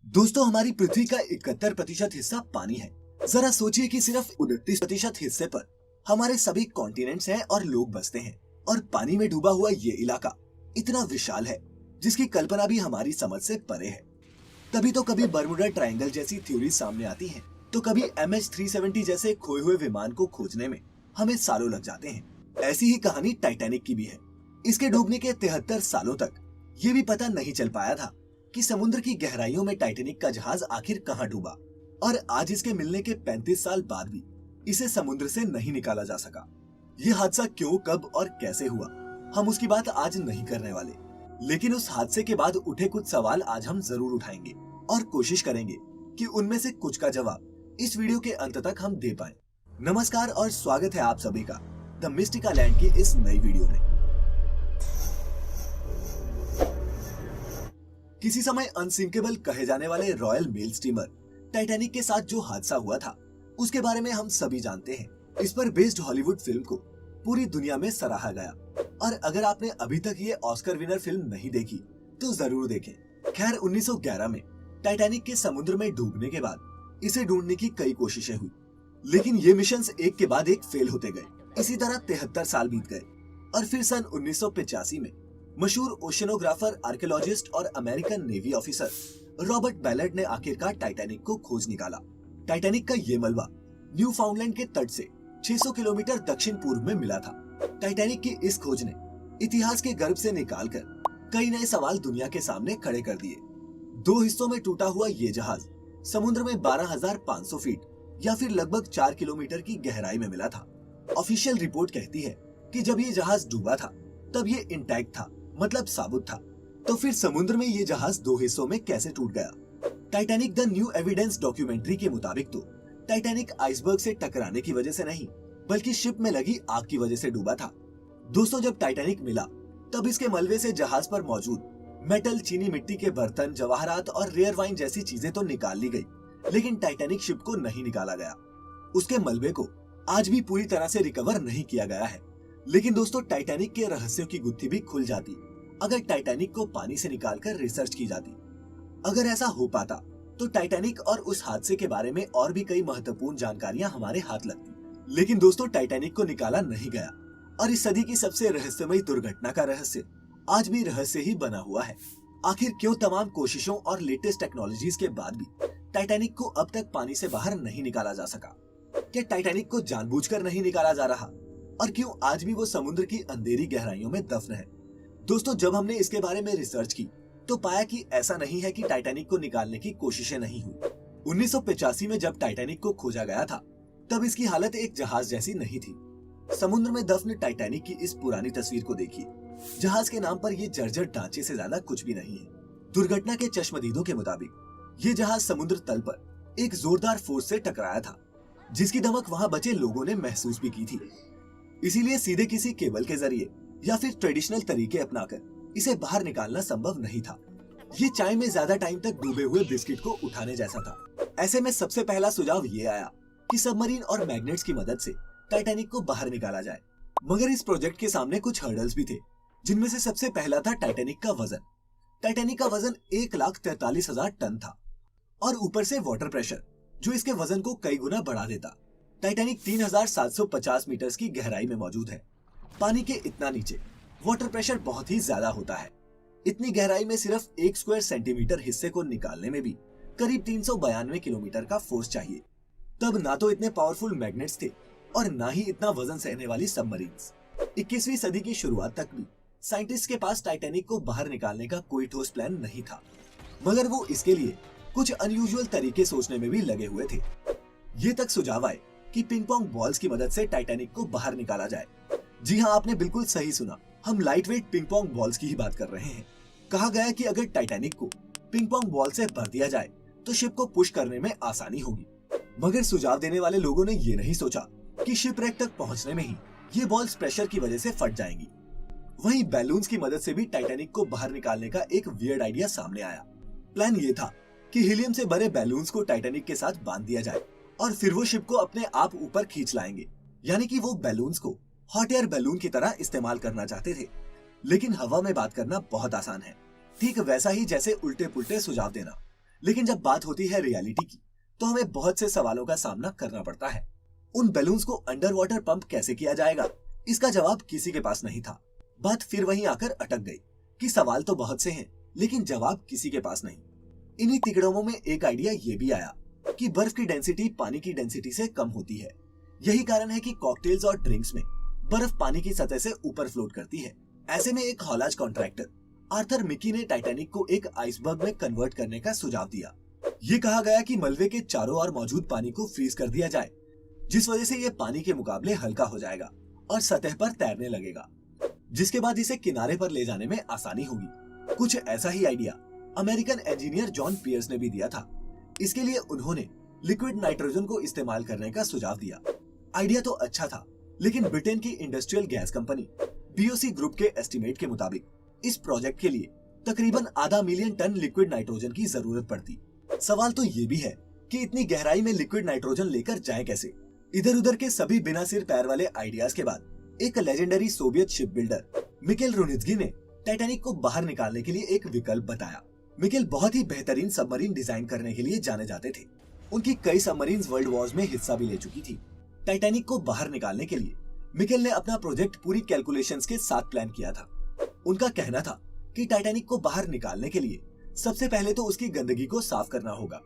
दोस्तों, हमारी पृथ्वी का 71% हिस्सा पानी है। जरा सोचिए कि सिर्फ 29% हिस्से पर हमारे सभी कॉन्टिनेंट्स हैं और लोग बसते हैं। और पानी में डूबा हुआ ये इलाका इतना विशाल है जिसकी कल्पना भी हमारी समझ से परे है। तभी तो कभी बर्मुडा ट्रायंगल जैसी थ्योरी सामने आती हैं, तो कभी MH370 जैसे खोए हुए विमान को खोजने में हमें सालों लग जाते हैं। ऐसी ही कहानी टाइटैनिक की भी है। इसके डूबने के 73 सालों तक ये भी पता नहीं चल पाया था कि समुद्र की गहराइयों में टाइटैनिक का जहाज आखिर कहां डूबा। और आज इसके मिलने के 35 साल बाद भी इसे समुद्र से नहीं निकाला जा सका। ये हादसा क्यों, कब और कैसे हुआ, हम उसकी बात आज नहीं करने वाले। लेकिन उस हादसे के बाद उठे कुछ सवाल आज हम जरूर उठाएंगे और कोशिश करेंगे कि उनमें से कुछ का जवाब इस वीडियो के अंत तक हम दे पाएं। नमस्कार और स्वागत है आप सभी का द मिस्टिका लैंड की इस नई वीडियो में। किसी समय अनसिंकेबल कहे जाने वाले रॉयल मेल स्टीमर टाइटैनिक के साथ जो हादसा हुआ था उसके बारे में हम सभी जानते हैं। इस पर बेस्ड हॉलीवुड फिल्म को पूरी दुनिया में सराहा गया। और अगर आपने अभी तक ये ऑस्कर विनर फिल्म नहीं देखी तो जरूर देखें। खैर, 1911 में टाइटैनिक के समुद्र में डूबने के बाद इसे ढूंढने की कई कोशिशें हुई, लेकिन ये मिशंस एक के बाद एक फेल होते गए। इसी तरह 73 साल बीत गए और फिर सन 1985 में मशहूर ओशनोग्राफर, आर्कियोलॉजिस्ट और American navy officer Robert ballot ने आखिरकार टाइटैनिक को खोज निकाला। टाइटैनिक का ये मलबा न्यू फाउंडलैंड के तट से 600 किलोमीटर दक्षिण पूर्व में मिला था। टाइटैनिक की इस खोज ने इतिहास के गर्भ से निकालकर कई नए सवाल दुनिया के सामने खड़े कर दिए। दो हिस्सों में टूटा हुआ ये जहाज समुद्र में 12,500 फीट या फिर लगभग 4 किलोमीटर की गहराई में मिला था। ऑफिशियल रिपोर्ट कहती है कि जब ये जहाज डूबा था तब ये इंटैक्ट था, मतलब साबुत था। तो फिर समुद्र में ये जहाज दो हिस्सों में कैसे टूट गया? Titanic the new evidence documentary के मुताबिक तो टाइटैनिक आइसबर्ग से टकराने की वजह से नहीं, बल्कि शिप में लगी आग की वजह से डूबा था। दोस्तों, जब टाइटैनिक मिला तब इसके मलबे से जहाज पर मौजूद मेटल, चीनी मिट्टी के बर्तन, जवाहरात और रेयर वाइन जैसी चीजें तो निकाल ली गई, लेकिन टाइटैनिक शिप को नहीं निकाला गया। उसके मलबे को आज भी पूरी तरह से रिकवर नहीं किया गया है। लेकिन दोस्तों, टाइटैनिक के रहस्यों की गुत्थी भी खुल जाती अगर टाइटैनिक को पानी से निकालकर रिसर्च की जाती। अगर ऐसा हो पाता तो टाइटैनिक और उस हादसे के बारे में और भी कई महत्वपूर्ण जानकारियां हमारे हाथ लगती। लेकिन दोस्तों, टाइटैनिक को निकाला नहीं गया और इस सदी की सबसे रहस्यमयी दुर्घटना का रहस्य आज भी रहस्य ही बना हुआ है। आखिर क्यों तमाम कोशिशों और लेटेस्ट टेक्नोलॉजीज के बाद भी टाइटैनिक को अब तक पानी से बाहर नहीं निकाला जा सका? क्या टाइटैनिक को जानबूझकर नहीं निकाला जा रहा? और क्यों आज भी वो समुद्र की अंधेरी गहराइयों में दफन है? दोस्तों, जब हमने इसके बारे में रिसर्च की तो पाया कि ऐसा नहीं है कि टाइटैनिक को निकालने की कोशिशें नहीं हुई। 1985 में जब टाइटैनिक को खोजा गया था तब इसकी हालत एक जहाज जैसी नहीं थी। समुद्र में दफन टाइटैनिक की इस पुरानी तस्वीर को देखिए। जहाज के नाम पर ये जर्जर ढांचे से ज्यादा कुछ भी नहीं है। दुर्घटना के चश्मदीदों के मुताबिक ये जहाज समुद्र तल पर एक जोरदार फोर्स से टकराया था, जिसकी धमक वहां बचे लोगों ने महसूस भी की थी। इसीलिए सीधे किसी केबल के जरिए या फिर ट्रेडिशनल तरीके अपनाकर इसे बाहर निकालना संभव नहीं था। ये चाय में ज्यादा टाइम तक डूबे हुए बिस्किट को उठाने जैसा था। ऐसे में सबसे पहला सुझाव ये आया कि सबमरीन और मैग्नेट्स की मदद से टाइटैनिक को बाहर निकाला जाए। मगर इस प्रोजेक्ट के सामने कुछ हर्डल्स भी थे, जिनमें से सबसे पहला था टाइटैनिक का वजन। टाइटैनिक का वजन 1,43,000 टन था और ऊपर से वाटर प्रेशर जो इसके वजन को कई गुना बढ़ा देता। टाइटैनिक 3,750 मीटर की गहराई में मौजूद है। पानी के इतना नीचे वाटर प्रेशर बहुत ही ज्यादा होता है। इतनी गहराई में सिर्फ 1 स्क्वायर सेंटीमीटर हिस्से को निकालने में भी करीब 392 किलोमीटर का फोर्स चाहिए। तब ना तो इतने पावरफुल मैग्नेट्स थे और ना ही इतना वजन सहने वाली सबमरीन्स। 21वीं सदी की शुरुआत तक भी साइंटिस्ट के पास टाइटैनिक को बाहर निकालने का कोई ठोस प्लान नहीं था, मगर वो इसके लिए कुछ अनयूजुअल तरीके सोचने में भी लगे हुए थे। ये तक सुझाव आए कि पिंग पोंग बॉल्स की मदद से टाइटैनिक को बाहर निकाला जाए। जी हाँ, आपने बिल्कुल सही सुना, हम light weight ping pong balls की ही बात कर रहे हैं। कहा गया कि अगर टाइटैनिक को पिंग पोंग बॉल से भर दिया जाए तो शिप को पुश करने में आसानी होगी। मगर सुझाव देने वाले लोगों ने ये नहीं सोचा कि शिप रेक तक पहुंचने में ही ये बॉल्स प्रेशर की वजह से फट जाएंगी। वहीं बैलून्स की मदद से भी टाइटैनिक को बाहर निकालने का एक वियर्ड आइडिया सामने आया। प्लान ये था कि हीलियम से भरे बैलून्स को टाइटैनिक के साथ बांध दिया जाए और फिर वो शिप को अपने आप ऊपर खींच लाएंगे। यानी कि वो बैलून्स को हॉट एयर बैलून की तरह इस्तेमाल करना चाहते थे। लेकिन हवा में बात करना बहुत आसान है, ठीक वैसा ही जैसे उल्टे पुल्टे सुझाव देना। लेकिन जब बात होती है रियलिटी की, तो हमें बहुत से सवालों का सामना करना पड़ता है। उन बैलून्स को अंडर वाटर पंप कैसे किया जाएगा, इसका जवाब किसी के पास नहीं था। बात फिर वहीं आकर अटक गई कि सवाल तो बहुत से हैं, लेकिन जवाब किसी के पास नहीं। इन्हीं तिकड़मों में एक आइडिया ये भी आया कि बर्फ की डेंसिटी पानी की डेंसिटी से कम होती है। यही कारण है कि कॉकटेल्स और ड्रिंक्स में बर्फ पानी की सतह से ऊपर फ्लोट करती है। ऐसे में एक हौलाज कॉन्ट्रैक्टर आर्थर मिकी ने टाइटैनिक को एक आइसबर्ग में कन्वर्ट करने का सुझाव दिया। ये कहा गया कि मलबे के चारों ओर मौजूद पानी को फ्रीज कर दिया जाए, जिस वजह से ये पानी के मुकाबले हल्का हो जाएगा और सतह पर तैरने लगेगा, जिसके बाद इसे किनारे पर ले जाने में आसानी होगी। कुछ ऐसा ही idea American engineer John Pierce ने भी दिया था। इसके लिए उन्होंने लिक्विड नाइट्रोजन को इस्तेमाल करने का सुझाव दिया। आइडिया तो अच्छा था, लेकिन ब्रिटेन की industrial gas company BOC group के एस्टिमेट के मुताबिक इस प्रोजेक्ट के लिए तकरीबन आधा मिलियन टन लिक्विड नाइट्रोजन की जरूरत पड़ती। सवाल तो ये भी है कि इतनी गहराई में लिक्विड नाइट्रोजन लेकर जाएं कैसे। इधर उधर के सभी बिना सिर पैर वाले आइडियाज के बाद एक legendary Soviet ship builder Mikhail Runitzky ने टाइटैनिक को बाहर निकालने के लिए एक विकल्प बताया। मिकेल बहुत ही बेहतरीन सबमरीन डिजाइन करने के लिए जाने जाते थे। उनकी कई सबमरीन वर्ल्ड वॉर्स में हिस्सा भी ले चुकी थी। टाइटैनिक को बाहर निकालने के लिए मिकेल ने अपना प्रोजेक्ट पूरी कैलकुलेशंस के साथ प्लान किया था। उनका कहना था कि टाइटैनिक को बाहर निकालने के लिए सबसे पहले तो उसकी गंदगी को साफ करना होगा।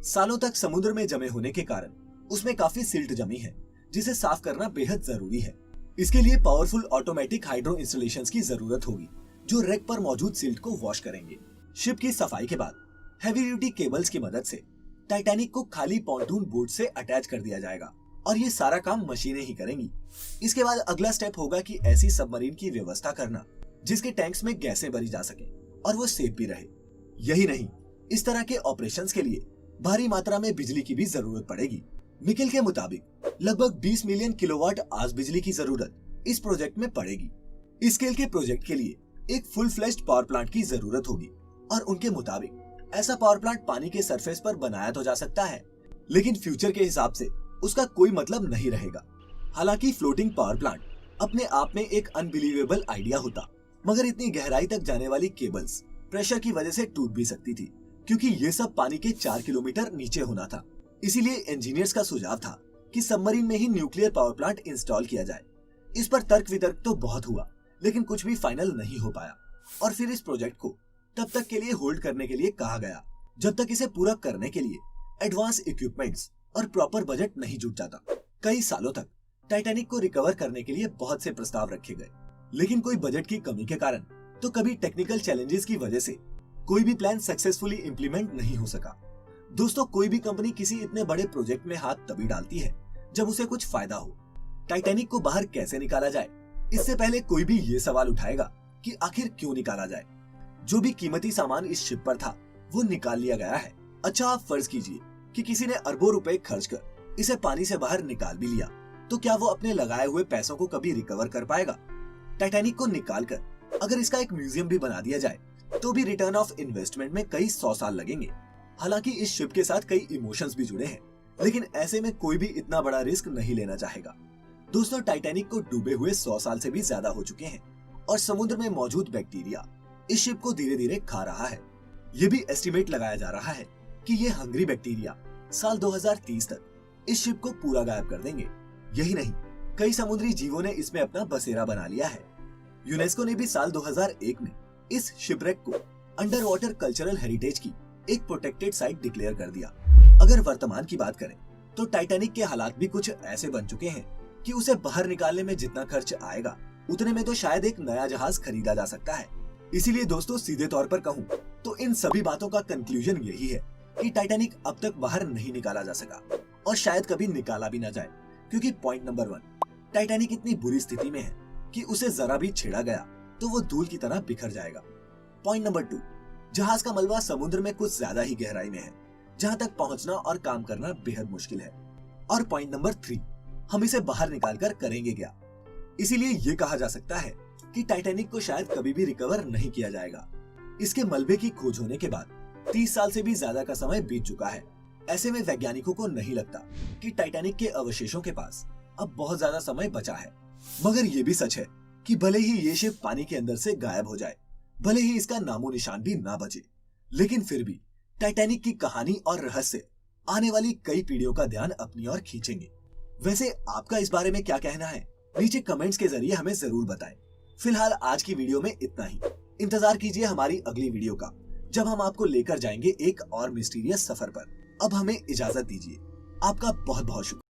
सालों तक समुद्र में जमे होने के कारण उसमें काफी सिल्ट जमी है, जिसे साफ करना बेहद जरूरी है। इसके लिए पावरफुल ऑटोमेटिक हाइड्रो इंस्टॉलेशंस की जरूरत होगी, जो रेक पर मौजूद सिल्ट को वॉश करेंगे। शिप की सफाई के बाद हैवी ड्यूटी केबल्स की मदद से टाइटैनिक को खाली पॉन्टून बोट से अटैच कर दिया जाएगा और ये सारा काम मशीनें ही करेंगी। इसके बाद अगला स्टेप होगा कि ऐसी सबमरीन की व्यवस्था करना जिसके टैंक्स में गैसें भरी जा सके और वो सेफ भी रहे। यही नहीं, इस तरह के ऑपरेशंस के लिए भारी मात्रा में बिजली की भी जरूरत पड़ेगी। मिकेल के मुताबिक लगभग 20 मिलियन किलोवाट आज बिजली की जरूरत इस प्रोजेक्ट में पड़ेगी। इस स्केल के प्रोजेक्ट के लिए एक फुल फ्लेश्ड पावर प्लांट की जरूरत होगी और उनके मुताबिक ऐसा पावर प्लांट पानी के सरफेस पर बनाया तो जा सकता है, लेकिन फ्यूचर के हिसाब से उसका कोई मतलब नहीं रहेगा। हालांकि फ्लोटिंग पावर प्लांट अपने आप में एक अनबिलीवेबल आइडिया होता, मगर इतनी गहराई तक जाने वाली केबल्स प्रेशर की वजह से टूट भी सकती थी, क्योंकि ये सब पानी के 4 किलोमीटर नीचे होना था। इसीलिए इंजीनियर्स का सुझाव था कि सबमरीन में ही न्यूक्लियर पावर प्लांट इंस्टॉल किया जाए। इस पर तर्क वितर्क तो बहुत हुआ, लेकिन कुछ भी फाइनल नहीं हो पाया और फिर इस प्रोजेक्ट को तब तक के लिए होल्ड करने के लिए कहा गया जब तक इसे पूरा करने के लिए एडवांस इक्विपमेंट्स और प्रॉपर बजट नहीं जुट जाता। कई सालों तक टाइटैनिक को रिकवर करने के लिए बहुत से प्रस्ताव रखे गए, लेकिन कोई बजट की कमी के कारण तो कभी टेक्निकल चैलेंजेस की वजह से कोई भी प्लान सक्सेसफुली इंप्लीमेंट नहीं हो सका। दोस्तों, कोई भी कंपनी किसी इतने बड़े प्रोजेक्ट में हाथ तभी डालती है जब उसे कुछ फायदा हो। टाइटैनिक को बाहर कैसे निकाला जाए, इससे पहले कोई भी ये सवाल उठाएगा कि आखिर क्यों निकाला जाए। जो भी कीमती सामान इस शिप पर था वो निकाल लिया गया है। अच्छा, आप फर्ज कीजिए कि किसी ने अरबों रुपए खर्च कर इसे पानी से बाहर निकाल भी लिया, तो क्या वो अपने लगाए हुए पैसों को कभी रिकवर कर पाएगा? टाइटैनिक को निकाल कर अगर इसका एक म्यूजियम भी बना दिया जाए तो भी रिटर्न ऑफ इन्वेस्टमेंट में कई 100 साल लगेंगे। हालांकि इस शिप के साथ कई इमोशंस भी जुड़े हैं, लेकिन ऐसे में कोई भी इतना बड़ा रिस्क नहीं लेना चाहेगा। दोस्तों, टाइटैनिक को डूबे हुए 100 साल से भी ज्यादा हो चुके हैं और समुद्र में मौजूद बैक्टीरिया इस शिप को धीरे धीरे खा रहा है। ये भी एस्टिमेट लगाया जा रहा है कि ये हंग्री बैक्टीरिया साल 2030 तक इस शिप को पूरा गायब कर देंगे। यही नहीं, कई समुद्री जीवों ने इसमें अपना बसेरा बना लिया है। यूनेस्को ने भी साल 2001 में इस शिपरेक को अंडर वाटर कल्चरल हेरिटेज की एक प्रोटेक्टेड साइट डिक्लेयर कर दिया। अगर वर्तमान की बात करें तो टाइटैनिक के हालात भी कुछ ऐसे बन चुके हैं कि उसे बाहर निकालने में जितना खर्च आएगा उतने में तो शायद एक नया जहाज खरीदा जा सकता है। इसीलिए दोस्तों, सीधे तौर पर कहूँ तो इन सभी बातों का कंक्लूजन यही है कि टाइटैनिक अब तक बाहर नहीं निकाला जा सका और शायद कभी निकाला भी ना जाए, क्योंकि पॉइंट नंबर 1, टाइटैनिक इतनी बुरी स्थिति में है कि उसे जरा भी छेड़ा गया तो वो धूल की तरह बिखर जाएगा। पॉइंट नंबर 2, जहाज का मलबा समुद्र में कुछ ज्यादा ही गहराई में है, जहां तक पहुंचना और काम करना बेहद मुश्किल है। और पॉइंट नंबर 3, हम इसे बाहर निकालकर करेंगे क्या? इसीलिए ये कहा जा सकता है कि टाइटैनिक को शायद कभी भी रिकवर नहीं किया जाएगा। इसके मलबे की खोज होने के बाद 30 साल से भी ज्यादा का समय बीत चुका है। ऐसे में वैज्ञानिकों को नहीं लगता कि टाइटैनिक के अवशेषों के पास अब बहुत ज्यादा समय बचा है। मगर ये भी सच है कि भले ही ये शिप पानी के अंदर से गायब हो जाए, भले ही इसका नामो निशान भी ना बचे, लेकिन फिर भी टाइटैनिक की कहानी और रहस्य आने वाली कई पीढ़ियों का ध्यान अपनी ओर खींचेंगे। वैसे आपका इस बारे में क्या कहना है? नीचे कमेंट्स के जरिए हमें जरूर बताएं। फिलहाल आज की वीडियो में इतना ही। इंतजार कीजिए हमारी अगली वीडियो का, जब हम आपको लेकर जाएंगे एक और मिस्टीरियस सफर पर। अब हमें इजाजत दीजिए। आपका बहुत बहुत शुक्रिया।